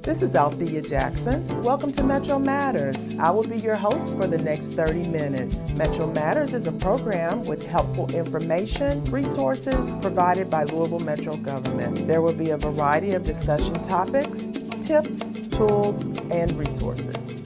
This is Althea Jackson. Welcome to Metro Matters. I will be your host for the next 30 minutes. Metro Matters is a program with helpful information, resources provided by Louisville Metro government. There will be a variety of discussion topics, tips, tools, and resources.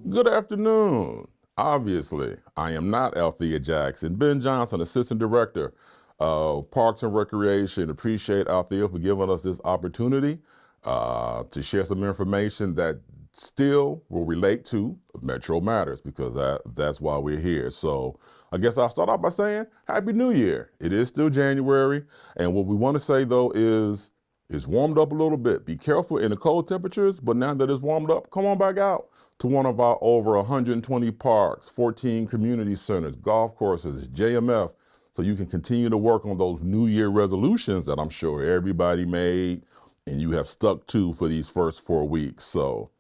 Good afternoon. Obviously, I am not Althea Jackson. Ben Johnson, Assistant Director of Parks and Recreation. Appreciate Althea for giving us this opportunity to share some information that still will relate to Metro Matters, because that's why we're here. So I guess I'll start off by saying Happy New Year. It is still January, and what we want to say though is it's warmed up a little bit. Be careful in the cold temperatures, but now that it's warmed up, come on back out to one of our over 120 parks, 14 community centers, golf courses, JMF, so you can continue to work on those New Year resolutions that I'm sure everybody made and you have stuck to for these first 4 weeks. So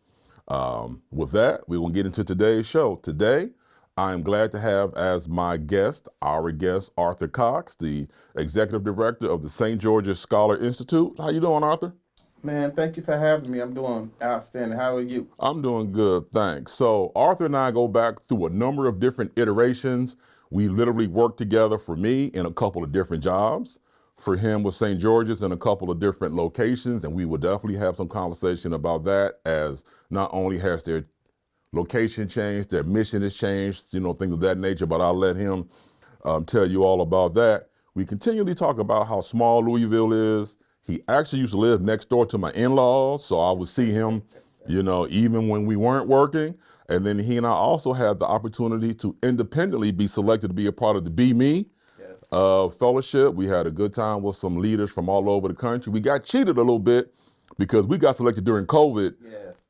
with that, we're going to get into today's show. Today, I'm glad to have as my guest, our guest, Arthur Cox, the Executive Director of the St. George's Scholar Institute. How you doing, Arthur? Man, thank you for having me. I'm doing outstanding. How are you? I'm doing good, thanks. So Arthur and I go back through a number of different iterations. We literally worked together, for me, in a couple of different jobs, for him with St. George's in a couple of different locations, and we will definitely have some conversation about that, as not only has their location changed, their mission has changed, things of that nature, but I'll let him tell you all about that. We continually talk about how small Louisville is. He actually used to live next door to my in-laws, so I would see him, even when we weren't working. And then he and I also had the opportunity to independently be selected to be a part of the Be Me fellowship. We had a good time with some leaders from all over the country. We got cheated a little bit because we got selected during COVID,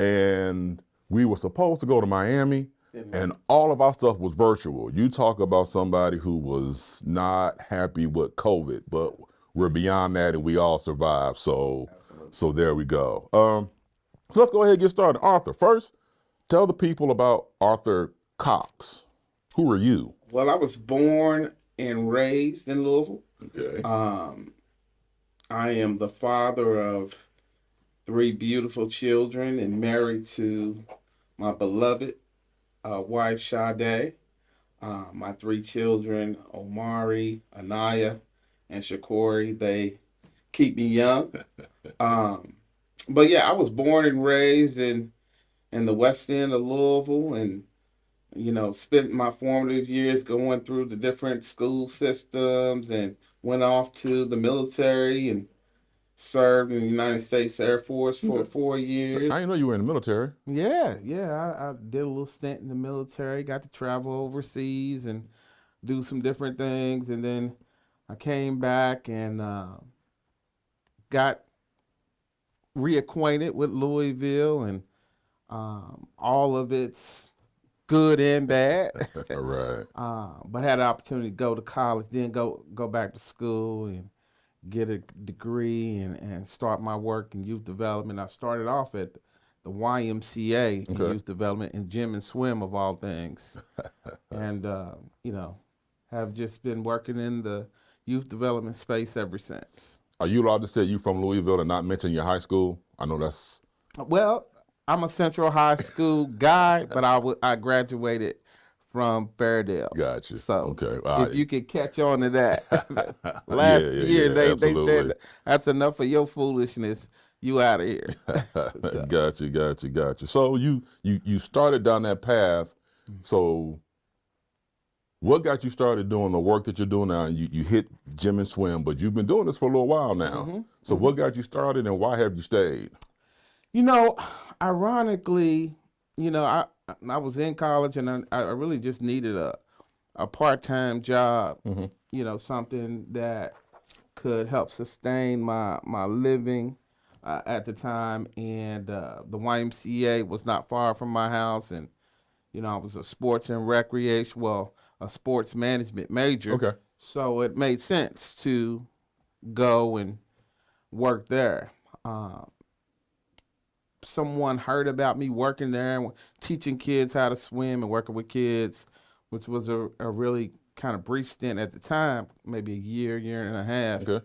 and we were supposed to go to Miami, and all of our stuff was virtual. You talk about somebody who was not happy with COVID, but we're beyond that, and we all survived. So there we go. So let's go ahead and get started. Arthur, first, tell the people about Arthur Cox. Who are you? Well, I was born and raised in Louisville. Okay. I am the father of 3 beautiful children and married to my beloved wife, Sade. My 3 children, Omari, Anaya, and Shakori, they keep me young. But yeah, I was born and raised in the West End of Louisville, and spent my formative years going through the different school systems, and went off to the military and served in the United States Air Force for 4 years. I didn't know you were in the military. Yeah. I did a little stint in the military, got to travel overseas and do some different things, and then I came back and got reacquainted with Louisville and all of its good and bad. Right. But had an opportunity to go to college, then go back to school and get a degree and start my work in youth development. I started off at the YMCA in youth development, in gym and swim of all things. And, have just been working in the youth development space ever since. Are you allowed to say you from Louisville and not mention your high school? I know that's... Well, I'm a Central High School guy, but I graduated from Fairdale. Gotcha. So okay. If you could catch on to that. Last year they said that's enough of your foolishness. You out of here. Gotcha. So you started down that path. So what got you started doing the work that you're doing now? You hit gym and swim, but you've been doing this for a little while now. So what got you started, and why have you stayed? Ironically, I was in college, and I really just needed a part-time job, something that could help sustain my living at the time. And the YMCA was not far from my house, and I was a sports and recreation, a sports management major. Okay. So it made sense to go and work there. Someone heard about me working there and teaching kids how to swim and working with kids, which was a really kind of brief stint at the time, maybe a year and a half. Okay.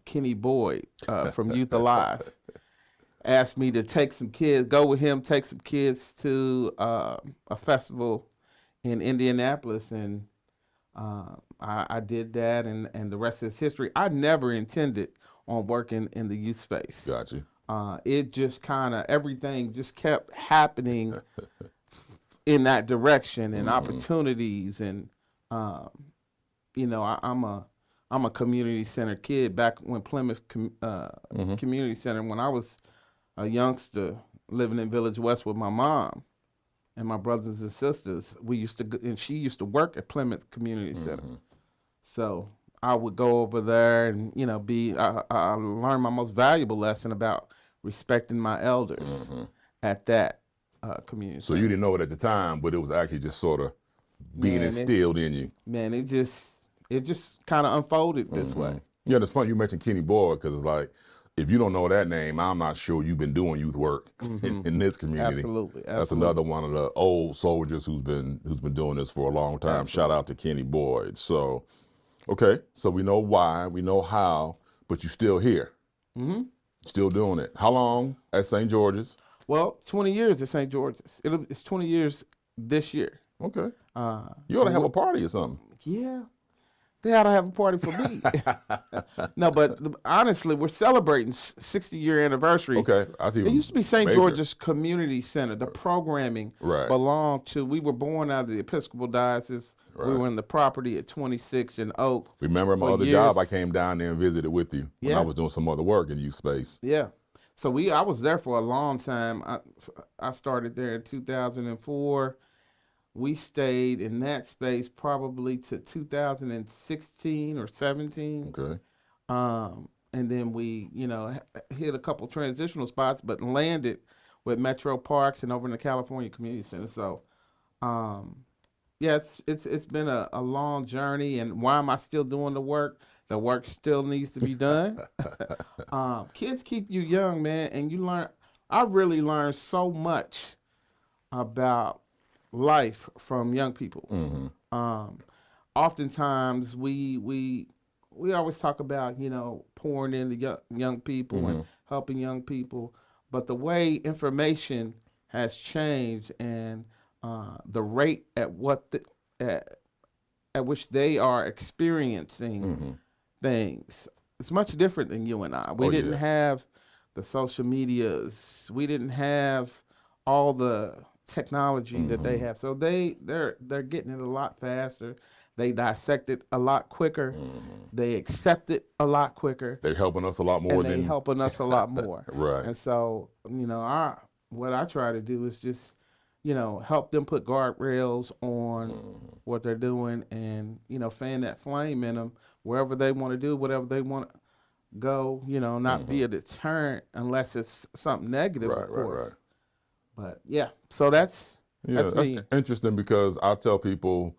Kenny Boyd from Youth Alive. asked me to go with him, take some kids to a festival in Indianapolis, and I did that, and the rest is history. I never intended on working in the youth space. Got you. It just kind of everything just kept happening in that direction, and opportunities, and I'm a community center kid. Back when Plymouth Community Center, when I was a youngster living in Village West with my mom and my brothers and sisters, we used to and she used to work at Plymouth Community Center. So I would go over there and I learned my most valuable lesson about respecting my elders at that community So center. you didn't know it at the time, but it was actually just sort of being instilled in you. Man, it just kind of unfolded this way. Yeah, it's funny you mentioned Kenny Boyd because it's like, if you don't know that name, I'm not sure you've been doing youth work in this community. Absolutely. That's another one of the old soldiers who's been doing this for a long time. Absolutely. Shout out to Kenny Boyd. So, okay, so we know why, we know how, but you're still here. Still doing it. How long at St. George's? Well, 20 years at St. George's. It's 20 years this year. Okay. You ought to have a party or something. Yeah. They ought to have a party for me. No, but honestly, we're celebrating 60-year anniversary. Okay, I see. It used to be St. Major. George's Community Center. The programming belonged to, we were born out of the Episcopal Diocese. Right. We were in the property at 26 and Oak. Remember my for other years. job, I came down there and visited with you when Yeah. I was doing some other work in youth space. Yeah. So I was there for a long time. I started there in 2004. We stayed in that space probably to 2016 or 17. Okay. And then we, hit a couple transitional spots, but landed with Metro Parks and over in the California Community Center. So, yeah, it's been a long journey. And why am I still doing the work? The work still needs to be done. Kids keep you young, man, and you learn. I really learned so much about life from young people. Oftentimes we always talk about pouring into young people and helping young people, but the way information has changed and the rate at which they are experiencing things, it's much different than you and I. We didn't have the social medias. We didn't have all the technology that they have. So they're getting it a lot faster. They dissect it a lot quicker. They accept it a lot quicker. They're helping us a lot more and than they helping us a lot more. Right. And so, what I try to do is just, help them put guardrails on what they're doing and, fan that flame in them wherever they want to do, whatever they want to go, not be a deterrent unless it's something negative, of course. Right. But yeah, so that's me. Interesting because I tell people,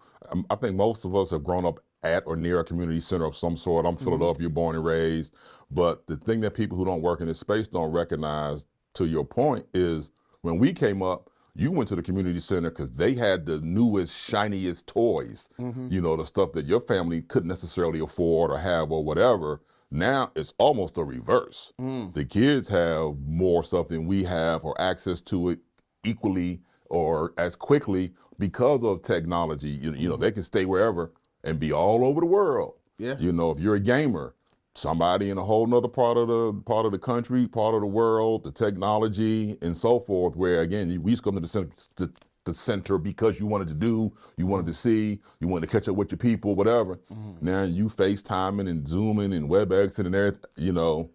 I think most of us have grown up at or near a community center of some sort. I'm Philadelphia born and raised, but the thing that people who don't work in this space don't recognize, to your point, is when we came up, you went to the community center because they had the newest, shiniest toys, the stuff that your family couldn't necessarily afford or have or whatever. Now it's almost a reverse. The kids have more stuff than we have or access to it equally or as quickly because of technology. They can stay wherever and be all over the world. Yeah. If you're a gamer, somebody in a whole nother part of the country, part of the world, the technology and so forth, where again, we used to come to the center because you wanted to see, you wanted to catch up with your people, whatever. Now you FaceTiming and Zooming and WebExing and everything,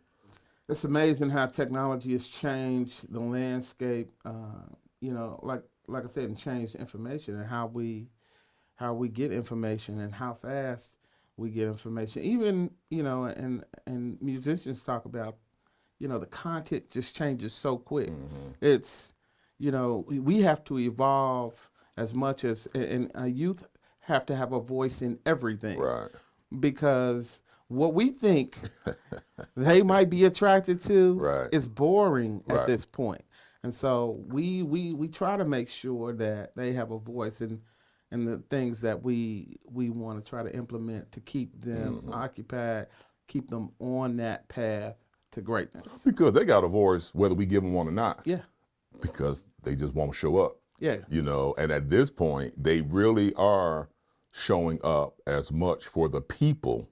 It's amazing how technology has changed the landscape, like I said, and changed information and how we get information and how fast we get information. Even, and musicians talk about, the content just changes so quick. It's, we have to evolve as much as, and youth have to have a voice in everything. Right. Because what we think they might be attracted to is boring at this point. And so we try to make sure that they have a voice in the things that we want to try to implement to keep them occupied, keep them on that path to greatness. Because they got a voice whether we give them one or not. Yeah, Because they just won't show up. yeah, You know, and at this point, they really are showing up as much for the people,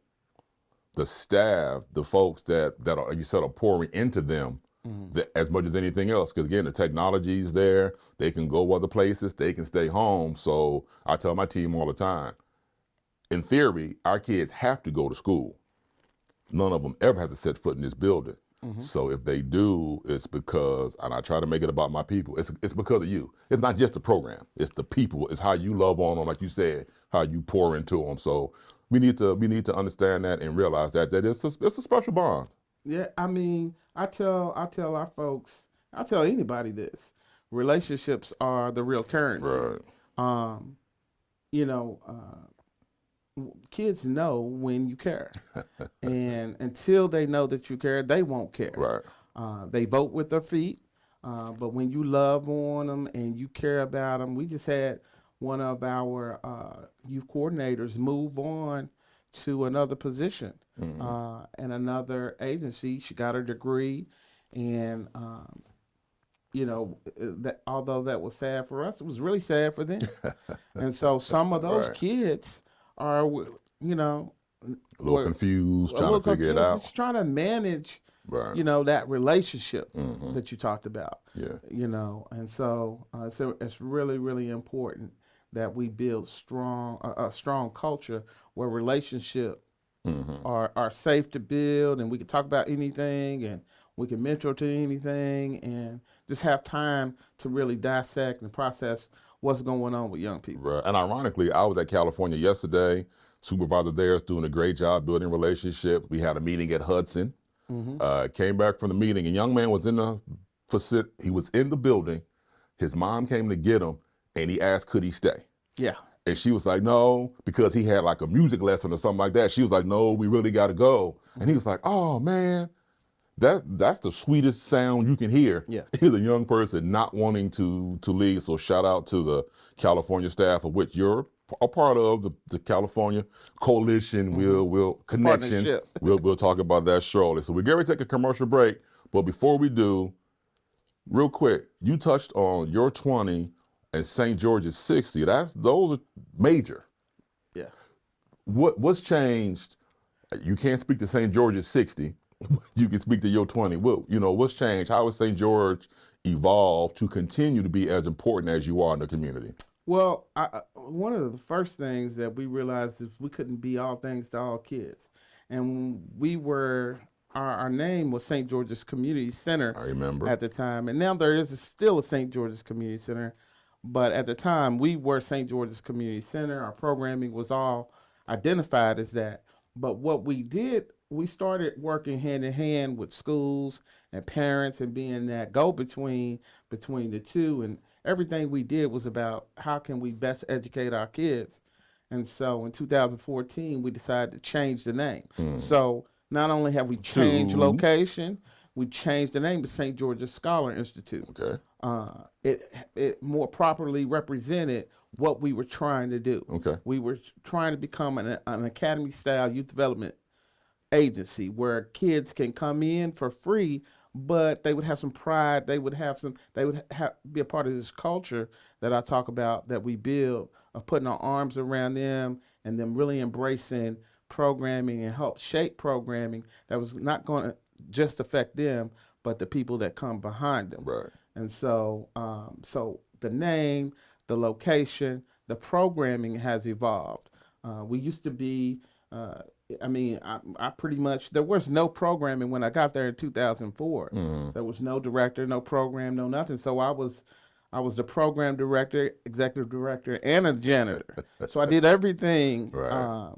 the staff, the folks that are, like you said, are pouring into them as much as anything else. Because again, the technology's there. They can go other places. They can stay home. So I tell my team all the time, in theory, our kids have to go to school. None of them ever have to set foot in this building. So if they do, it's because, and I try to make it about my people, it's because of you. It's not just the program, it's the people. It's how you love on them, like you said, how you pour into them. So we need to understand that and realize that it's a special bond. yeah. I mean, I tell our folks, I tell anybody this: relationships are the real currency. Right. You know, kids know when you care, and until they know that you care, they won't care. Right. They vote with their feet, but when you love on them and you care about them, we just had one of our youth coordinators move on to another position in another agency. She got her degree, and you know, that although that was sad for us, it was really sad for them. And so some of those Right. kids are, you know, A little confused, trying to figure it out. just trying to manage, Right. you know, that relationship that you talked about. Yeah. You know, and so it's really, really important that we build a strong culture where relationship are safe to build, and we can talk about anything, and we can mentor to anything, and just have time to really dissect and process what's going on with young people. Right. And ironically, I was at California yesterday. Supervisor there is doing a great job building relationships. We had a meeting at Hudson. Came back from the meeting. A young man was in the he was in the building. His mom came to get him, and he asked, could he stay? Yeah. And she was like, no, because he had like a music lesson or something like that. She was like, no, we really got to go. And he was like, oh, man, that's the sweetest sound you can hear. Yeah. He's a young person not wanting to leave. So shout out to the California staff, of which you're a part of, the California Coalition, will connection. Partnership. We'll talk about that shortly. So we're going to take a commercial break. But before we do, real quick, you touched on your 20 and St. George's 60. Those are major. Yeah. What's changed? You can't speak to St. George's 60. You can speak to your 20. What's changed? How has St. George evolved to continue to be as important as you are in the community? Well, one of the first things that we realized is we couldn't be all things to all kids. And we were, our name was St. George's Community Center. I remember. At the time. And now there is still a St. George's Community Center. But at the time, we were St. George's Community Center. Our programming was all identified as that. But what we did, we started working hand in hand with schools and parents and being that go-between between the two. And everything we did was about how can we best educate our kids. And so in 2014, we decided to change the name. So not only have we changed location, we changed the name to St. George's Scholar Institute. Okay. It more properly represented what we were trying to do. Okay. We were trying to become an academy-style youth development agency where kids can come in for free, but they would have some pride. They would be a part of this culture that I talk about that we build, of putting our arms around them and them really embracing programming and help shape programming that was not going to just affect them, but the people that come behind them. Right. And so, so the name, the location, the programming has evolved. We used to be, I pretty much, there was no programming when I got there in 2004. There was no director, no program, no nothing. So I was the program director, executive director, and a janitor. So I did everything. Right.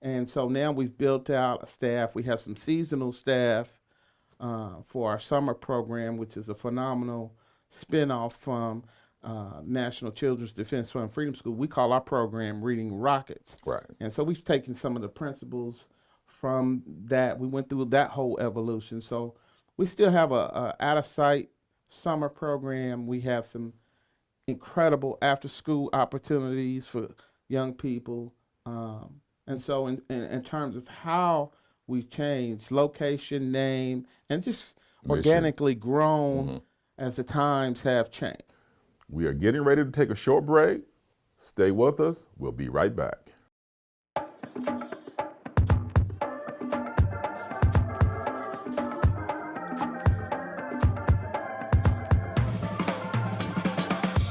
And so now we've built out a staff. We have some seasonal staff for our summer program, which is a phenomenal spinoff from National Children's Defense Fund Freedom School. We call our program Reading Rockets. Right. And so we've taken some of the principles from that. We went through that whole evolution. So we still have a out-of-sight summer program. We have some incredible after-school opportunities for young people. And so in terms of how we've changed location, name, and just Mission. organically grown as the times have changed. We are getting ready to take a short break. Stay with us. We'll be right back.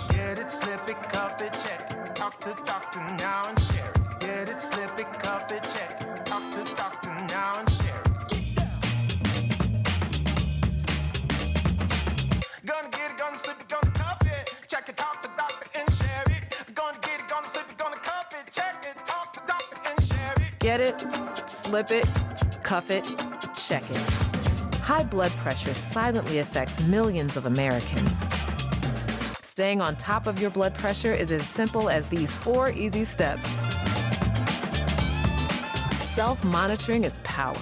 Get it, slip it, cuff it, check it. Talk to doctor now and share it. Get it, slip it, cuff it, check it. Talk to doctor now and share it. Gonna get it, gonna slip it, gonna cuff it. Check it, talk to doctor and share it. Gonna get it, gonna slip it, gonna cuff it. Check it, talk to doctor and share it. Get it, slip it, cuff it, check it. High blood pressure silently affects millions of Americans. Staying on top of your blood pressure is as simple as these 4 easy steps. Self-monitoring is power.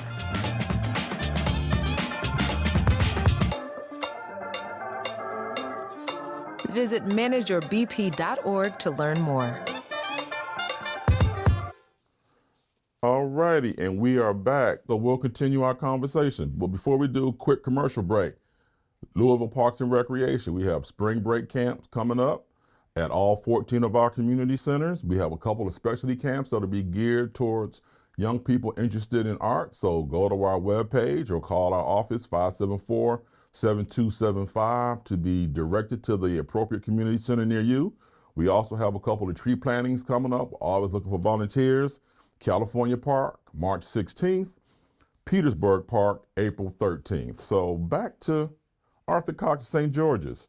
Visit manageyourbp.org to learn more. All righty, and we are back. So we'll continue our conversation. But before we do, quick commercial break. Louisville Parks and Recreation. We have spring break camps coming up at all 14 of our community centers. We have a couple of specialty camps that'll be geared towards young people interested in art. So go to our webpage or call our office, 574-7275, to be directed to the appropriate community center near you. We also have a couple of tree plantings coming up. Always looking for volunteers. California Park, March 16th. Petersburg Park, April 13th. So back to Arthur Cox of St. George's.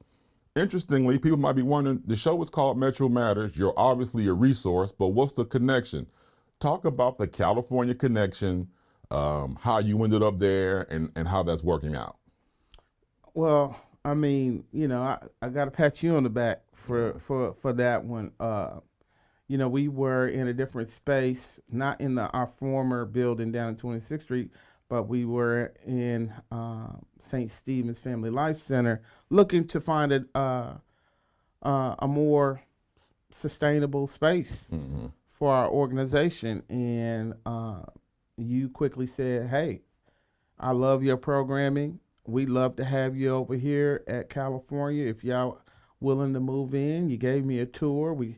Interestingly, people might be wondering, the show is called Metro Matters. You're obviously a resource, but what's the connection? Talk about the California connection, how you ended up there, and how that's working out. Well, I mean, you know, I got to pat you on the back for that one. You know, we were in a different space, not in our former building down in 26th Street, but we were in St. Stephen's Family Life Center looking to find a more sustainable space for our organization. And you quickly said, hey, I love your programming. We'd love to have you over here at California if y'all willing to move in. You gave me a tour. We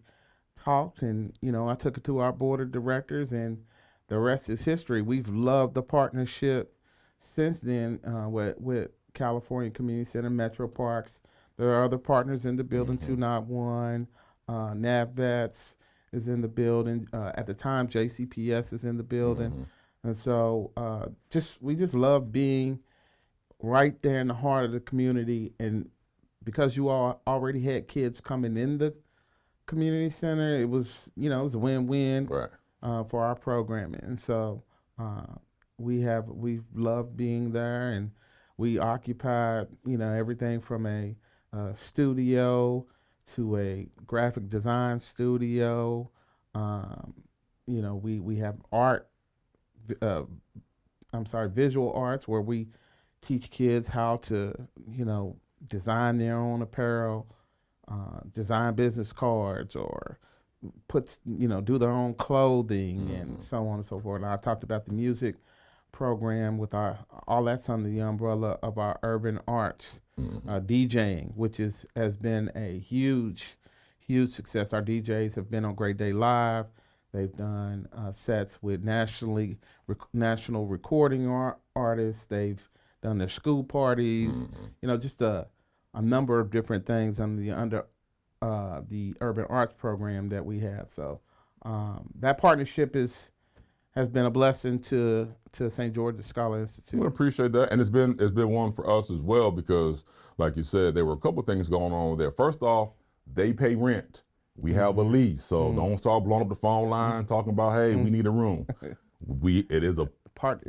talked, and, you know, I took it to our board of directors, and the rest is history. We've loved the partnership since then with California Community Center, Metro Parks. There are other partners in the building, 291, NAVVETS is in the building. At the time, JCPS is in the building. And so we just love being right there in the heart of the community. And because you all already had kids coming in the community center, it was, you know, it was a win-win. Right. For our programming. And so we've loved being there, and we occupied, you know, everything from a studio to a graphic design studio. You know, we have visual arts, where we teach kids how to, you know, design their own apparel, design business cards, or do their own clothing, and so on and so forth. And I talked about the music program with all that's under the umbrella of our urban arts, DJing, which has been a huge success. Our DJs have been on Great Day Live. They've done sets with national recording artists. They've done their school parties, you know, just a number of different things under the urban arts program that we have. So that partnership has been a blessing to St. George's Scholar Institute. We appreciate that, and it's been one for us as well, because, like you said, there were a couple of things going on there. First off, they pay rent. We have a lease, so don't start blowing up the phone line talking about, hey, we need a room. It is a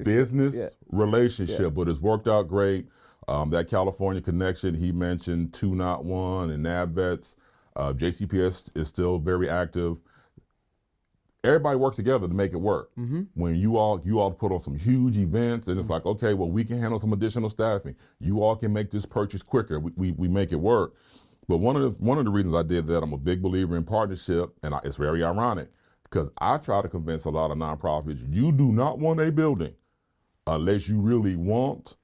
business relationship, but it's worked out great. That California connection he mentioned, 291 and NAVVETS. JCPS is still very active. Everybody works together to make it work. When you all put on some huge events, and it's like, okay, well, we can handle some additional staffing. You all can make this purchase quicker. We make it work. But one of the reasons I did that, I'm a big believer in partnership, and it's very ironic, because I try to convince a lot of nonprofits, you do not want a building unless you really want,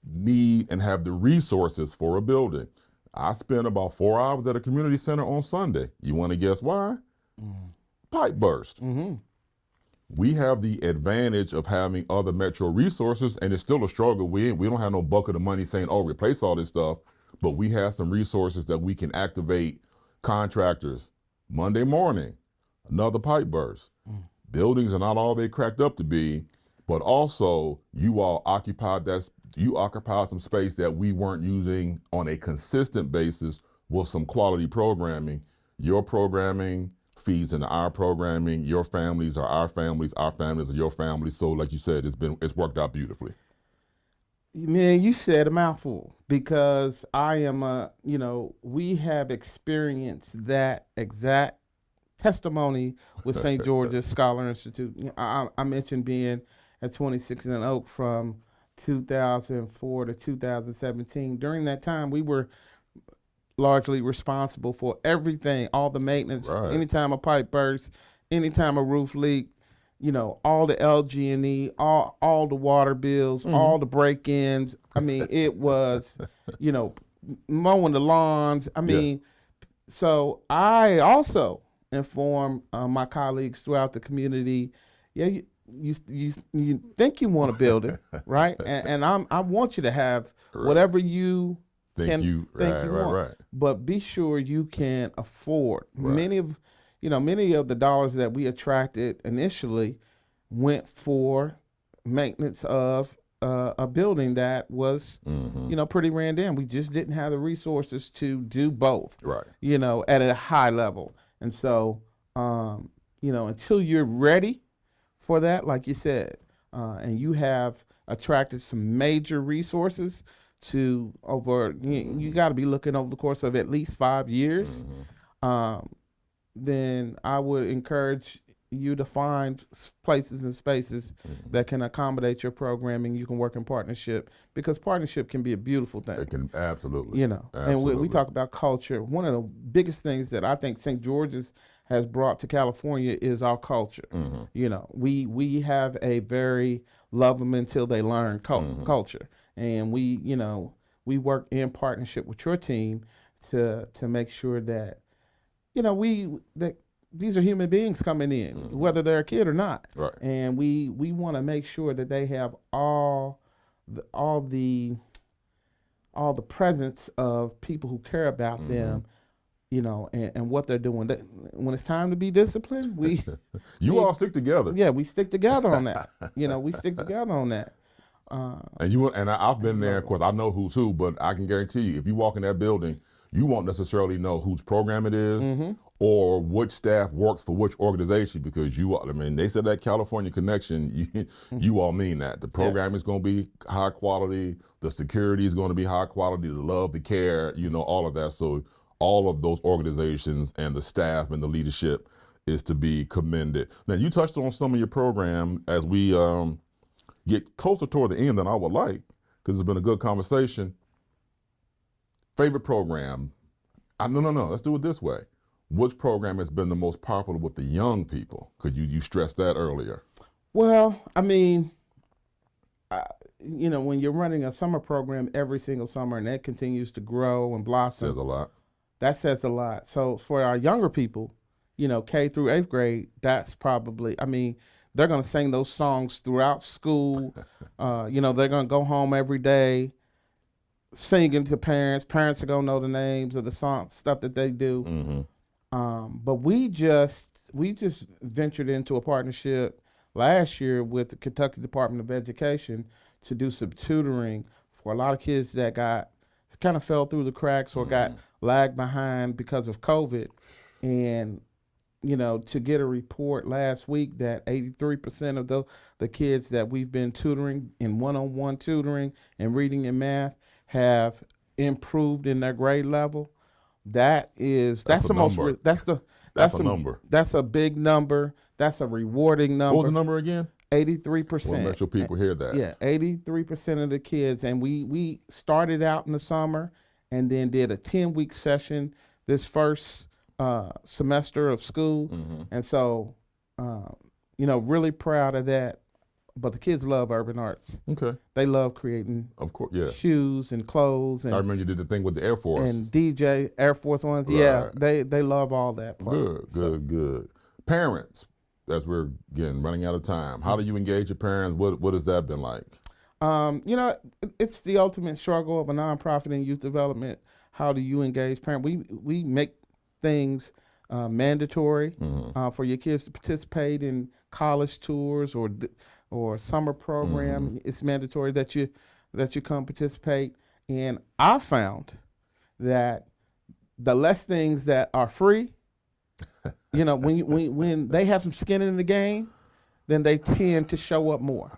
need, and have the resources for a building. I spent about 4 hours at a community center on Sunday. You want to guess why? Pipe burst. We have the advantage of having other metro resources, and it's still a struggle. We don't have no bucket of money saying, oh, replace all this stuff, but we have some resources that we can activate. Contractors, Monday morning, another pipe burst. Buildings are not all they cracked up to be, but also you occupied some space that we weren't using on a consistent basis with some quality programming. Your programming feeds into our programming. Your families are our families are your families. So like you said, it's worked out beautifully. Man, you said a mouthful, because we have experienced that exact testimony with St. George's Scholar Institute. I mentioned being at 26 and Oak from 2004 to 2017. During that time, we were largely responsible for everything, all the maintenance. Right. Anytime a pipe burst, anytime a roof leak, all the LG&E, all the water bills, all the break-ins. I mean, it was, mowing the lawns. I mean, so I also inform my colleagues throughout the community. Yeah, you think you want a building, right? And I want you to have whatever you think you want. Right. But be sure you can afford. Many of the dollars that we attracted initially went for maintenance of a building that was, pretty ran down. We just didn't have the resources to do both, Right. At a high level. And so, until you're ready for that, like you said, and you have attracted some major resources to you got to be looking over the course of at least 5 years, then I would encourage you to find places and spaces that can accommodate your programming. You can work in partnership, because partnership can be a beautiful thing. It can, absolutely. And we talk about culture. One of the biggest things that I think St. George's has brought to California is our culture. We have a very love them until they learn culture. And we work in partnership with your team to make sure that, that these are human beings coming in, whether they're a kid or not. Right. And we want to make sure that they have all the presence of people who care about them, and what they're doing. When it's time to be disciplined, all stick together. Yeah, we stick together on that. We stick together on that. I've been there. Of course, I know who's who, but I can guarantee you, if you walk in that building, you won't necessarily know whose program it is or which staff works for which organization, because they said that California connection, you all mean that. The program is going to be high quality, the security is going to be high quality, the love, the care, all of that. So all of those organizations and the staff and the leadership is to be commended. Now, you touched on some of your program as we get closer toward the end than I would like, because it's been a good conversation. Favorite program? No. Let's do it this way. Which program has been the most popular with the young people? Could you stressed that earlier? Well, I mean, when you're running a summer program every single summer and that continues to grow and blossom. Says a lot. That says a lot. So for our younger people, K through 8th grade, that's probably, they're going to sing those songs throughout school. They're going to go home every day singing to parents. Parents are going to know the names of the stuff that they do. But we just ventured into a partnership last year with the Kentucky Department of Education to do some tutoring for a lot of kids that kind of fell through the cracks or got lagged behind because of COVID. And to get a report last week that 83% of the kids that we've been tutoring in one-on-one tutoring and reading and math have improved in their grade level. That's the most. That's a number. That's a big number. That's a rewarding number. What was the number again? 83%. Well, make sure people hear that. Yeah, 83% of the kids, and we started out in the summer and then did a 10-week session this first semester of school, and so really proud of that. but the kids love urban arts. Okay. They love creating Of course, yeah. shoes and clothes I and remember you did the thing with the Air Force. and DJ Air Force Ones. Yeah, Right. they love all that part. Good. Parents, as we're again running out of time, how do you engage your parents? What has that been like? You know, it's the ultimate struggle of a nonprofit in youth development. How do you engage parents? We make things mandatory for your kids to participate in college tours or summer program. It's mandatory that you come participate. And I found that the less things that are free, you know, when they have some skin in the game, then they tend to show up more.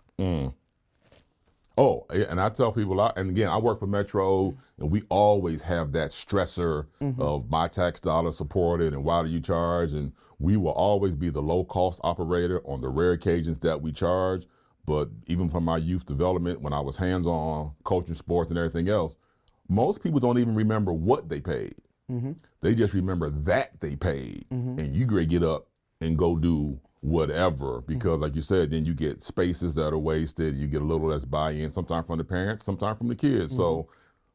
Oh, and I tell people, and again, I work for Metro, and we always have that stressor of my tax dollars supported, and why do you charge? And we will always be the low-cost operator on the rare occasions that we charge. But even from my youth development, when I was hands-on coaching sports and everything else, most people don't even remember what they paid. They just remember that they paid, and you get up and go do whatever, because like you said, then you get spaces that are wasted, you get a little less buy-in, sometimes from the parents, sometimes from the kids. So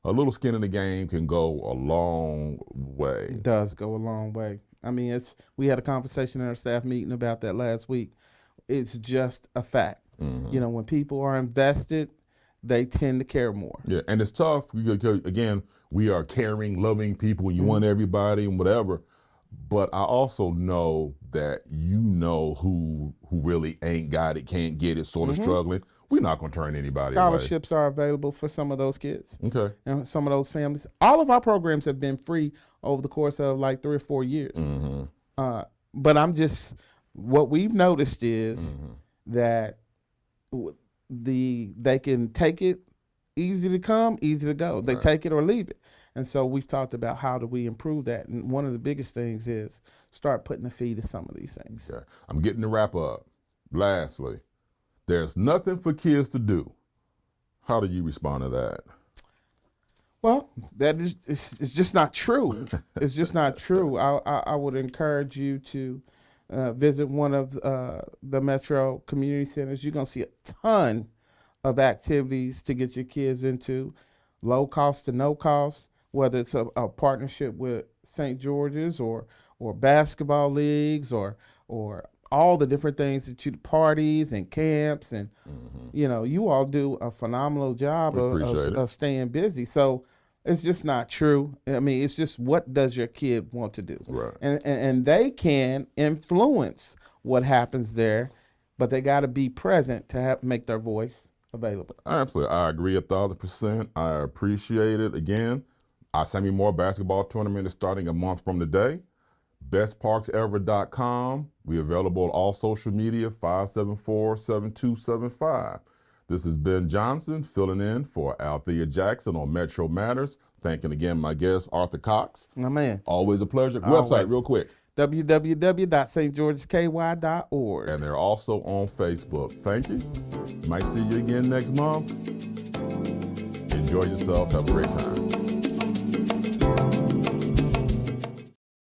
a little skin in the game can go a long way. It does go a long way. I mean, we had a conversation in our staff meeting about that last week. It's just a fact. You know, when people are invested, they tend to care more. Yeah, and it's tough. Again, we are caring, loving people, and you want everybody and whatever. But I also know that you know who really ain't got it, can't get it, sort of struggling. We're not going to turn anybody away. Scholarships are available for some of those kids Okay. and some of those families. All of our programs have been free over the course of like 3 or 4 years. But what we've noticed is that they can take it, easy to come, easy to go. They take it or leave it. And so we've talked about how do we improve that. And one of the biggest things is start putting a fee to some of these things. Okay. I'm getting to wrap up. Lastly, there's nothing for kids to do. How do you respond to that? Well, that is it's just not true. It's just not true. I would encourage you to visit one of the Metro community centers. You're going to see a ton of activities to get your kids into, low cost to no cost, whether it's a partnership with St. George's or basketball leagues or all the different things that parties and camps and you know, you all do a phenomenal job of staying busy. So it's just not true. I mean, it's just, what does your kid want to do? Right. And they can influence what happens there, but they got to be present to make their voice available. Absolutely. I agree 1,000%. I appreciate it. Again, our Sammy Moore basketball tournament is starting a month from today. BestParksEver.com. We're available on all social media, 574-7275. This is Ben Johnson filling in for Althea Jackson on Metro Matters. Thanking again my guest, Arthur Cox. My man. Always a pleasure. Always. Website, real quick. www.stgeorgesky.org. And they're also on Facebook. Thank you. Might see you again next month. Enjoy yourself. Have a great time.